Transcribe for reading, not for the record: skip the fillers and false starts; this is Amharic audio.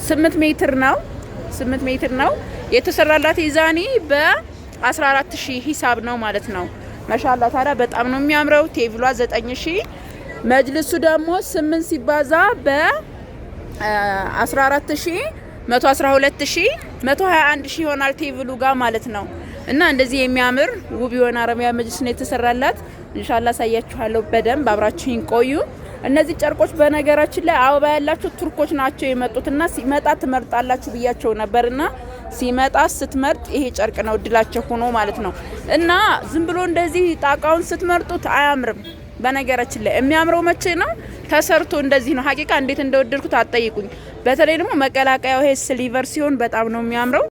8 ሜትር ነው 8 ሜትር ነው የተሰራላት ይዛኒ በ14000 ሂሳብ ነው ማለት ነው ማሻአላ ታዲያ በጣም ነው የሚያምረው ቴብሏ 9000 መጅልሱ ደግሞ 8 ሲባዛ በ14000 112000 121000 ይሆናል ቴብሉ ጋር ማለት ነው እና እንደዚህ የሚያምር ውብ የሆነ አረቢያ መጅልስ ነው የተሰራላት ኢንሻአላህ ሳያችኋለሁ በደንብ አብራችሁን ቆዩ እነዚህ ጨርቆች በነገራችን ላይ አበባ ያላችሁ ቱርኮች ናቸው የመጡትና ሲመጣ ትመርጣላችሁ ብያቸው ነበርና ሲመጣ ስትመርጥ ይሄ ጨርቅ ነው እድላቸው ሆኖ ማለት ነው እና ዝም ብሎ እንደዚህ ጣቃውን ስትመርጡት አያምርም በነገራችን ላይ የሚያምረው መቼ ነው ተሰርቶ እንደዚህ ነው ሐቂቃ እንዴት እንደወደድኩት አጠይቁኝ በተለይ ደግሞ መቀላቀያው ይሄ ስሊቨር ሲሆን በጣም ነው የሚያምረው